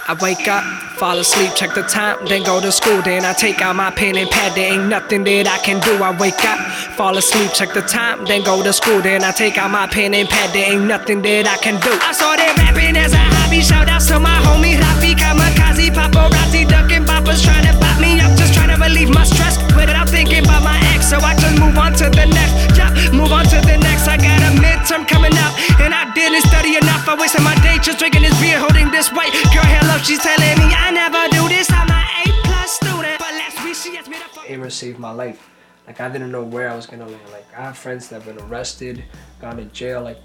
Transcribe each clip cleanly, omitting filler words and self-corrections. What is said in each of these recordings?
I wake up, fall asleep, check the time, then go to school. Then I take out my pen and pad, there ain't nothing that I can do. I wake up, fall asleep, check the time, then go to school. Then I take out my pen and pad, there ain't nothing that I can do. I started rapping as a hobby, shout outs to my homie Rafi, Kamikaze, paparazzi, ducking boppers, trying to bop me up, just trying to relieve my stress without thinking about my ex. So I just move on to the next, yeah, move on to the next. I got a midterm coming up, and I didn't study enough. I wasted my day just drinking this beer, holding this white girl hair love. She's telling me I never do this. I'm an A+ student, but last week she asked me to fuck. Amos saved my life. Like, I didn't know where I was gonna land. Like, I have friends that have been arrested, gone to jail, like,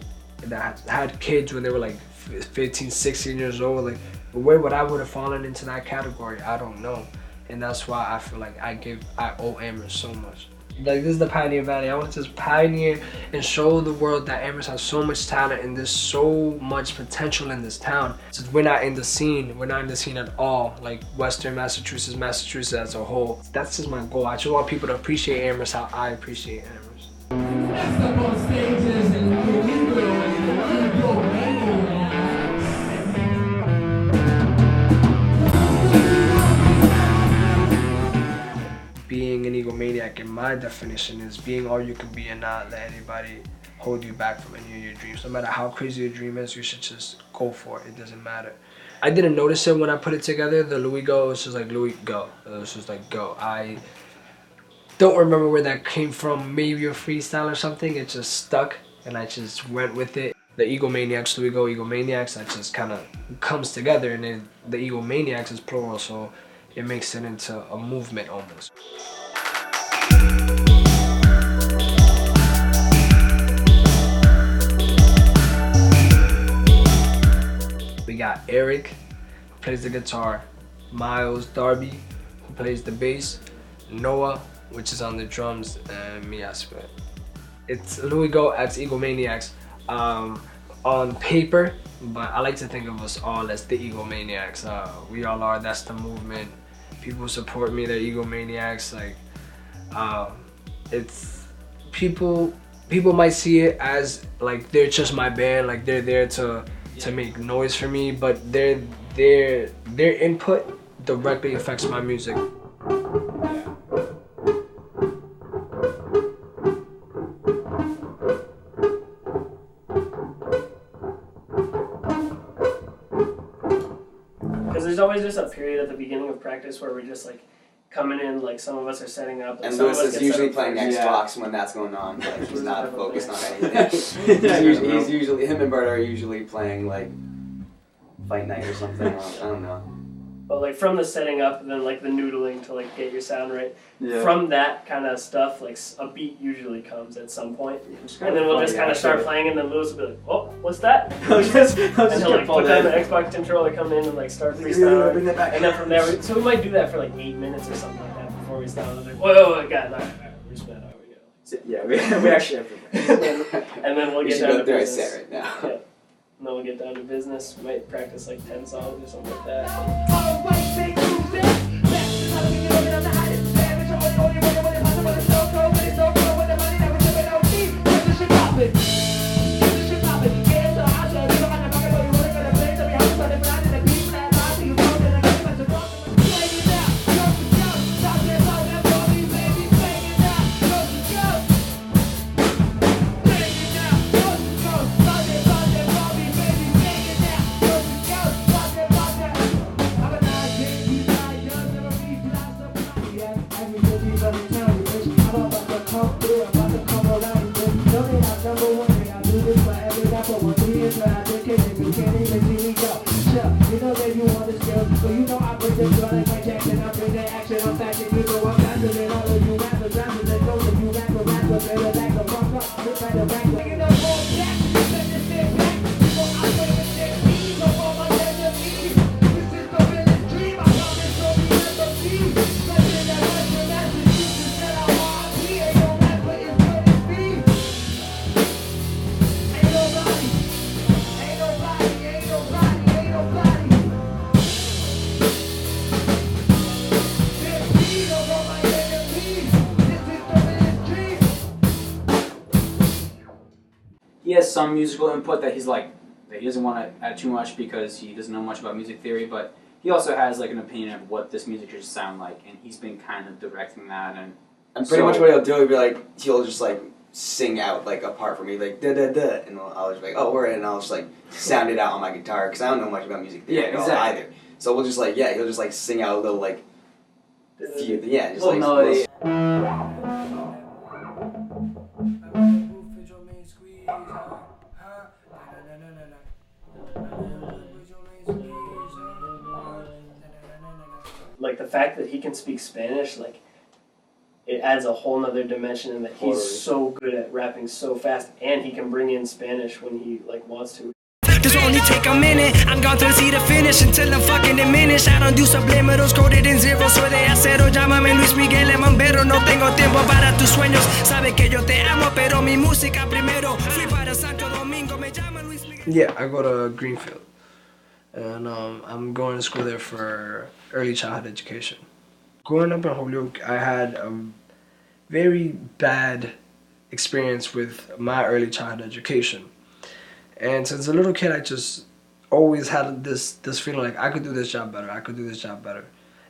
that had kids when they were like 15, 16 years old. Like, where would I would have fallen into that category? I don't know. And that's why I feel like I owe Amherst so much. Like, this is the Pioneer Valley. I want to just pioneer and show the world that Amherst has so much talent and there's so much potential in this town. So we're not in the scene. We're not in the scene at all. Like Western Massachusetts as a whole. That's just my goal. I just want people to appreciate Amherst how I appreciate Amherst. Next up on stages and being an egomaniac, in my definition, is being all you can be and not let anybody hold you back from any of your dreams. No matter how crazy your dream is, you should just go for it. It doesn't matter. I didn't notice it when I put it together. The LuieGo, was just like LuieGo. It was just like go. I don't remember where that came from. Maybe a freestyle or something. It just stuck, and I just went with it. The eGOmaniAKs, LuieGo, eGOmaniAKs, that just kind of comes together, and then the eGOmaniAKs is plural, so it makes it into a movement almost. We got Eric, who plays the guitar, Miles Darby, who plays the bass, Noah, which is on the drums, and me, I spit. It's LuieGo x eGOmaniAKs on paper, but I like to think of us all as the eGOmaniAKs. We all are. That's the movement. People support me. They're eGOmaniAKs. Like, it's people might see it as like they're just my band. Like, they're there to make noise for me, but their input directly affects my music. There's always just a period at the beginning of practice where we're just like coming in, like some of us are setting up. And Lewis is usually playing Xbox when that's going on. Like, he's not focused on anything. he's usually, him and Bert are usually playing like Fight Night or something. I don't know. But like from the setting up and then like the noodling to like get your sound right, yeah. From that kind of stuff, like a beat usually comes at some point. And then we'll just kind of start playing, and then Lewis will be like, "Oh, what's that?" And he'll like put down the Xbox controller, come in and like start freestyling. And then from there, so we might do that for like 8 minutes or something like that before we start. Like, whoa, God, all right, we're just gonna, yeah, we actually have to. And then we'll get down to business. Right now. Yeah. And then we'll get down to business. We might practice like 10 songs or something like that. He has some musical input that he doesn't want to add too much because he doesn't know much about music theory, but he also has like an opinion of what this music should sound like, and he's been kind of directing that. And pretty much what he'll do, he'll just like sing out like a part for me, like da da da, and I'll just be like, oh, word, and I'll just like sound it out on my guitar because I don't know much about music theory at all either. So we'll just like he'll just like sing out a little like few, just like melody. Like the fact that he can speak Spanish, like it adds a whole nother dimension in that he's so good at rapping so fast, and he can bring in Spanish when he like wants to. This will only take a minute. I'm gone to see the finish until I'm fucking diminished. I don't do subliminals coded in zero. Soy de acero, llámame Luis Miguel el Mambero. No tengo tiempo para tus sueños. Sabe que yo te amo, pero mi música primero. Fui para Santo Domingo, me llama Luis Miguel. Yeah, I go to Greenfield, and I'm going to school there for early childhood education. Growing up in Holyoke, I had a very bad experience with my early childhood education. And since a little kid, I just always had this feeling like I could do this job better, I could do this job better.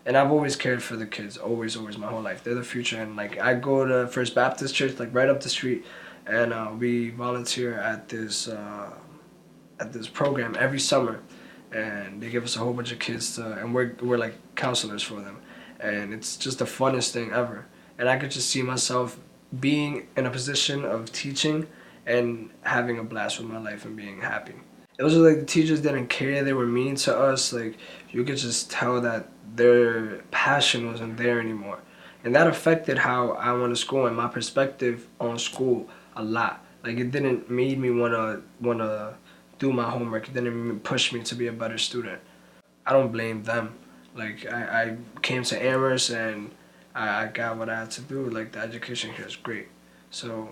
And I've always cared for the kids, always, my whole life. They're the future. And like I go to First Baptist Church, like right up the street, and we volunteer at this program every summer. And they give us a whole bunch of kids and we're like counselors for them. And it's just the funnest thing ever. And I could just see myself being in a position of teaching and having a blast with my life and being happy. It was like the teachers didn't care, they were mean to us. Like you could just tell that their passion wasn't there anymore. And that affected how I went to school and my perspective on school a lot. Like it didn't make me wanna do my homework. It didn't push me to be a better student. I don't blame them. Like I came to Amherst and I got what I had to do. Like the education here is great. So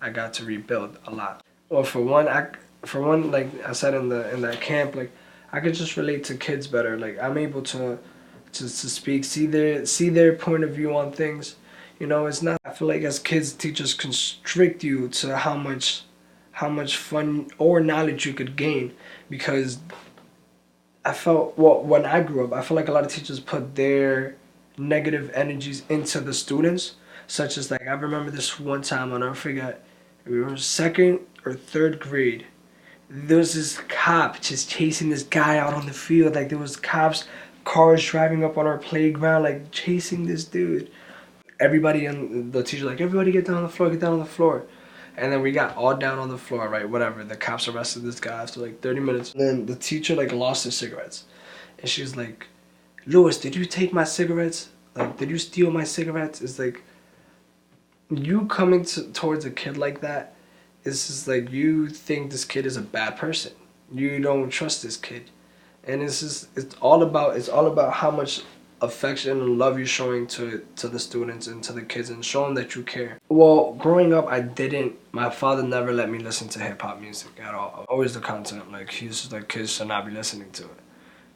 I got to rebuild a lot. Well, for one, like I said in that camp, like I could just relate to kids better. Like I'm able to speak, see their point of view on things. You know, it's not. I feel like as kids, teachers constrict you to how much fun or knowledge you could gain, because I felt when I grew up, I felt like a lot of teachers put their negative energies into the students, such as like I remember this one time, I'll never forget. We were in 2nd or 3rd grade. There was this cop just chasing this guy out on the field. Like there was cars driving up on our playground, like chasing this dude. Everybody and the teacher like, everybody get down on the floor, get down on the floor. And then we got all down on the floor, right? Whatever. The cops arrested this guy after like 30 minutes. And then the teacher like lost his cigarettes, and she was like, "Louis, did you take my cigarettes? Like, did you steal my cigarettes?" It's like, you coming towards a kid like that, it's just like you think this kid is a bad person. You don't trust this kid, and it's all about how much affection and love you're showing to the students and to the kids, and showing that you care. Well, growing up, my father never let me listen to hip-hop music at all. Always the content, like he used to like, kids should not be listening to it.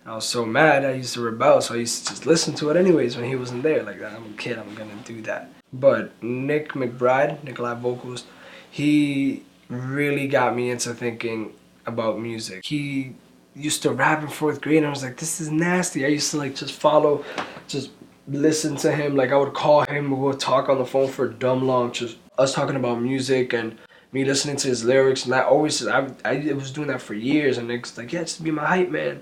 I was so mad, I used to rebel, so I used to just listen to it anyways when he wasn't there. Like, I'm a kid, I'm gonna do that. But Nick McBride, Nikolai Vocals, he really got me into thinking about music. He used to rap in 4th grade, and I was like, this is nasty. I used to like just listen to him. Like I would call him, we would talk on the phone for dumb long, just us talking about music and me listening to his lyrics. And I was doing that for years, and Nick's like, yeah, just be my hype man.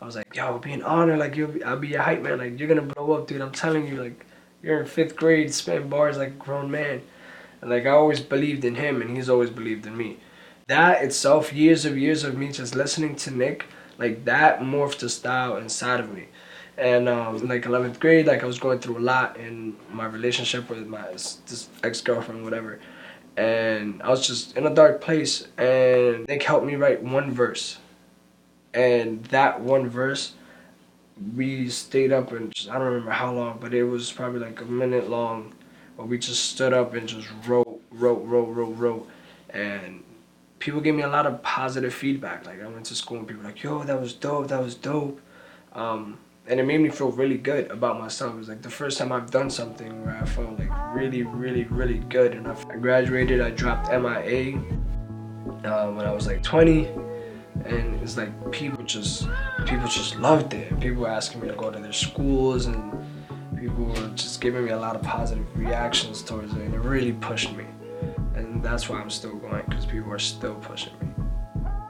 I was like, yo, it'll be an honor, like I'll be your hype man, like you're gonna blow up, dude, I'm telling you, like you're in 5th grade spitting bars like a grown man. And like I always believed in him, and he's always believed in me. That itself, years of me just listening to Nick, like that morphed a style inside of me. And in like 11th grade, like I was going through a lot in my relationship with this ex-girlfriend, whatever. And I was just in a dark place, and Nick helped me write one verse. And that one verse, we stayed up and I don't remember how long, but it was probably like a minute long, where we just stood up and just wrote. And people gave me a lot of positive feedback. Like I went to school and people were like, yo, that was dope. And it made me feel really good about myself. It was like the first time I've done something where I felt like really good. And I graduated, I dropped MIA when I was like 20. and it's like people just loved it. People were asking me to go to their schools, and people were just giving me a lot of positive reactions towards it, and it really pushed me. And that's why I'm still going, because people are still pushing me.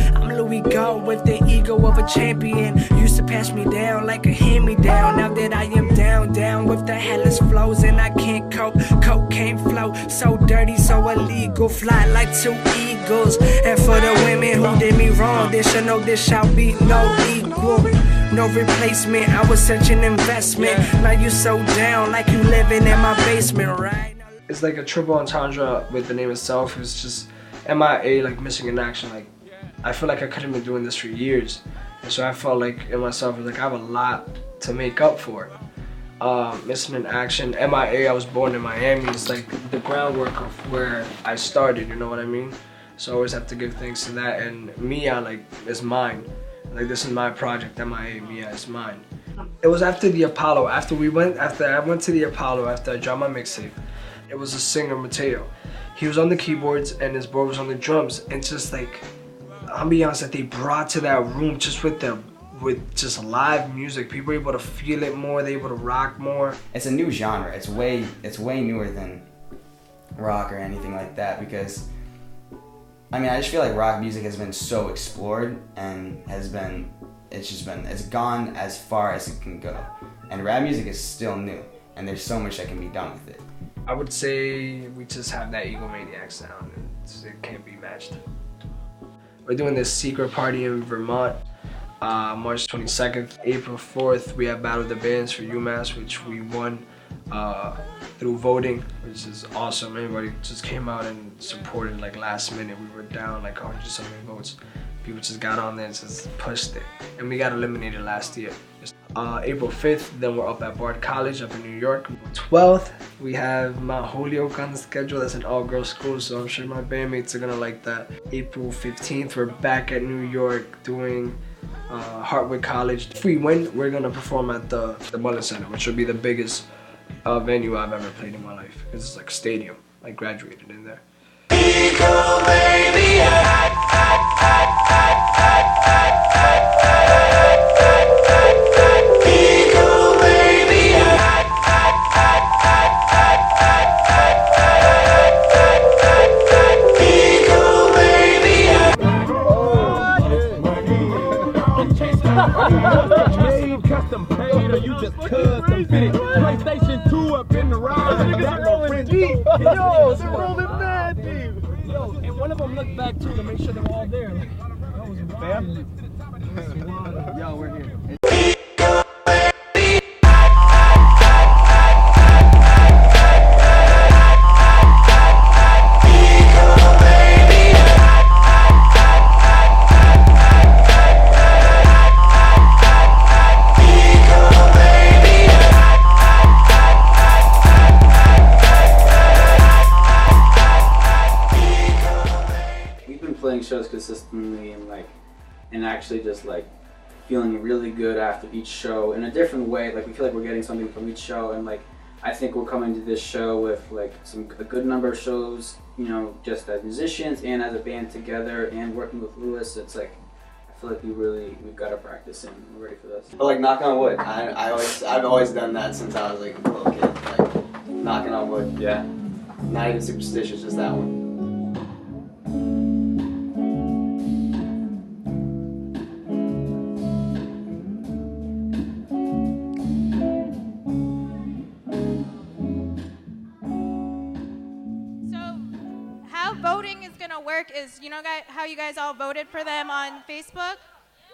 I'm LuieGo with the ego of a champion. Used to pass me down like a hand-me-down. Now that I am down with the hellish flows, and I can't cope. Cocaine flow, so dirty, so illegal. Fly like 2 eagles. And for the women who did me wrong, they should know this shall be no equal. No replacement, I was such an investment. Now you so down like you living in my basement, right? It's like a triple entendre with the name itself. It's just MIA, like missing in action. Like, I feel like I could have been doing this for years. And so I felt like in myself, I was like, I have a lot to make up for. Missing in action, MIA, I was born in Miami. It's like the groundwork of where I started, you know what I mean? So I always have to give thanks to that. And Mia, like, is mine. Like, this is my project, MIA, Mia is mine. It was after the Apollo, after I went to the Apollo, after I dropped my mixtape. It was a singer, Mateo. He was on the keyboards and his boy was on the drums, and just like ambiance that they brought to that room, just with just live music. People were able to feel it more, they were able to rock more. It's a new genre. It's way newer than rock or anything like that, because I mean, I just feel like rock music has been so explored and it's gone as far as it can go. And rap music is still new, and there's so much that can be done with it. I would say we just have that eGOmaniAKs sound, and it can't be matched. We're doing this secret party in Vermont, March 22nd. April 4th, we have Battle of the Bands for UMass, which we won through voting, which is awesome. Everybody just came out and supported like last minute. We were down like 100-something votes. People just got on there and just pushed it. And we got eliminated last year. April 5th, then we're up at Bard College up in New York. 12th, we have Mount Holyoke on the schedule. That's an all-girls school, so I'm sure my bandmates are gonna like that. April 15th, we're back at New York doing Hartwick College. If we win, we're gonna perform at the Mullen Center, which will be the biggest venue I've ever played in my life, because it's like a stadium. I graduated in there. Custom paid, or you just custom fitted. PlayStation 2 up in the ride. They're rolling deep. Yo, they're rolling mad deep. Yo, and one of them looked back too to make sure they're all there. Like, that was wild. Yo, we're here. Playing shows consistently and actually just like feeling really good after each show in a different way. Like we feel like we're getting something from each show, and like I think we're coming to this show with like a good number of shows, you know, just as musicians and as a band together and working with Lewis. It's like I feel like we've got to practice and we're ready for this. But like knock on wood, I've always done that since I was like a little kid. Like knocking on wood. Yeah. Not even superstitious, just that one. Voting is going to work is, you know how you guys all voted for them on Facebook?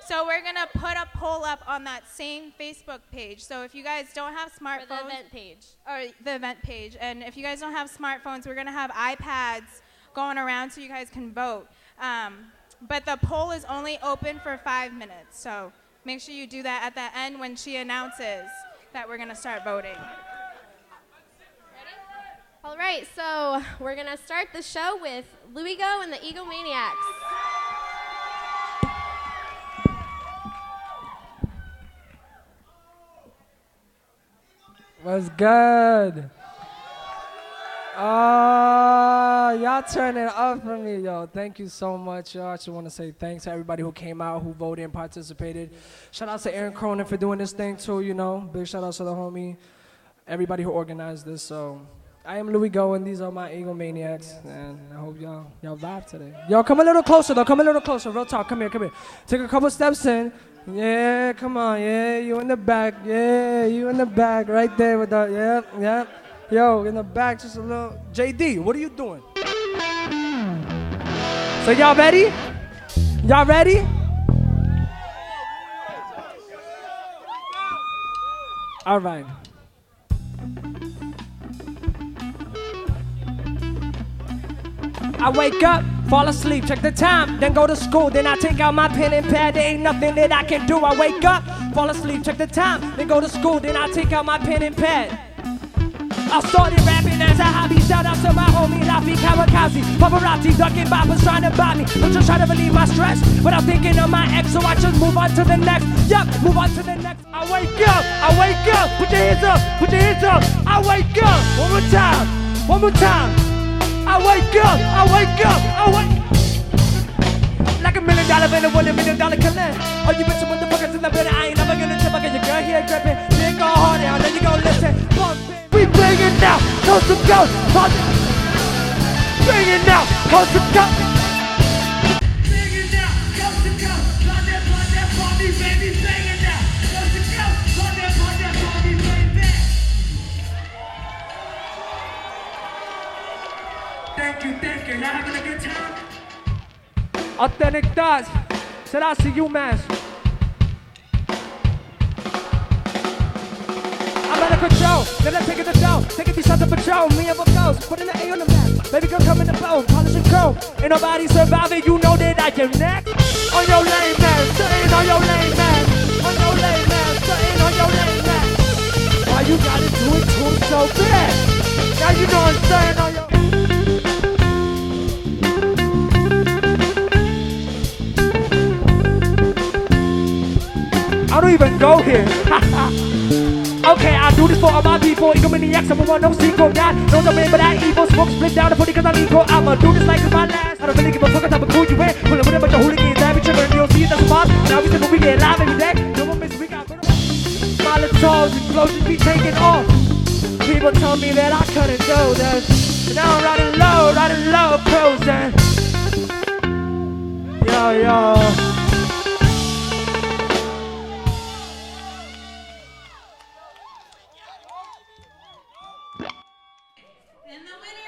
So we're going to put a poll up on that same Facebook page. So if you guys don't have smartphones. For the event page. Or the event page. And if you guys don't have smartphones, we're going to have iPads going around so you guys can vote. But the poll is only open for 5 minutes. So make sure you do that at the end when she announces that we're going to start voting. All right, so we're going to start the show with LuieGo and the eGOmaniAKs. What's good? Oh, y'all turn it up for me, yo. Thank you so much, yo. I just want to say thanks to everybody who came out, who voted and participated. Shout out to Aaron Cronin for doing this thing too, you know. Big shout out to the homie, everybody who organized this. So I am LuieGo, and these are my eGOmaniAKs, and I hope y'all vibe today. Yo, come a little closer though. Come a little closer. Real talk. Come here. Take a couple steps in. Yeah, come on. Yeah, you in the back. Yeah, you in the back, right there with the. Yeah. Yo, in the back, just a little. JD, what are you doing? So y'all ready? Y'all ready? All right. I wake up, fall asleep, check the time, then go to school. Then I take out my pen and pad, there ain't nothing that I can do. I wake up, fall asleep, check the time, then go to school. Then I take out my pen and pad. I started rapping as a hobby. Shout out to my homie Laffy Kamikaze. Paparazzi ducking boppers trying to buy me. I'm just trying to relieve my stress, but I'm thinking of my ex, so I just move on to the next. Yup, move on to the next. I wake up, put your hands up, I wake up, one more time. I wake up, like $1 million bill, $1 million collect. Oh, you bitch, motherfuckers in the bed, I ain't never gonna tip. I get your girl here dripping, then go hard out, then you gon' listen. We bring it now, coast to coast, bring it now, coast to coast. Bring it now, coast to coast, blood that, party, baby, bring it now, coast to coast, blood that, party, baby. Thank you, y'all having a good time? Authentic thoughts, shout out to you, man. I'm out of control, then I take it to dough. Taking these shots of patrol, me and Vocals, putting the A on the map. Baby girl, come in the boat, polish and chrome. Ain't nobody surviving, you know that I am next. On your lane, man, sitting on your lane, man. On your lane, man, sitting on your lane, man. Why you gotta do it to him so bad? Now you know I'm saying on your. I don't even go here. Okay, I do this for all my people. eGOmaniAKs, I'm one no sequel. God knows I'm in, but I evil. Smoke split down the 40 cause I'm equal. I'ma do this like it's my last. I don't really give a fuck what type of cool you in. Pulling with a bunch of hooligans, that be tripping. You don't see it, that's a boss. Now we simple, we get live every day. No one miss, we got Molotovs, explosions be taking off. People told me that I couldn't do this. And now I'm riding low, cruising. Yo. And the winner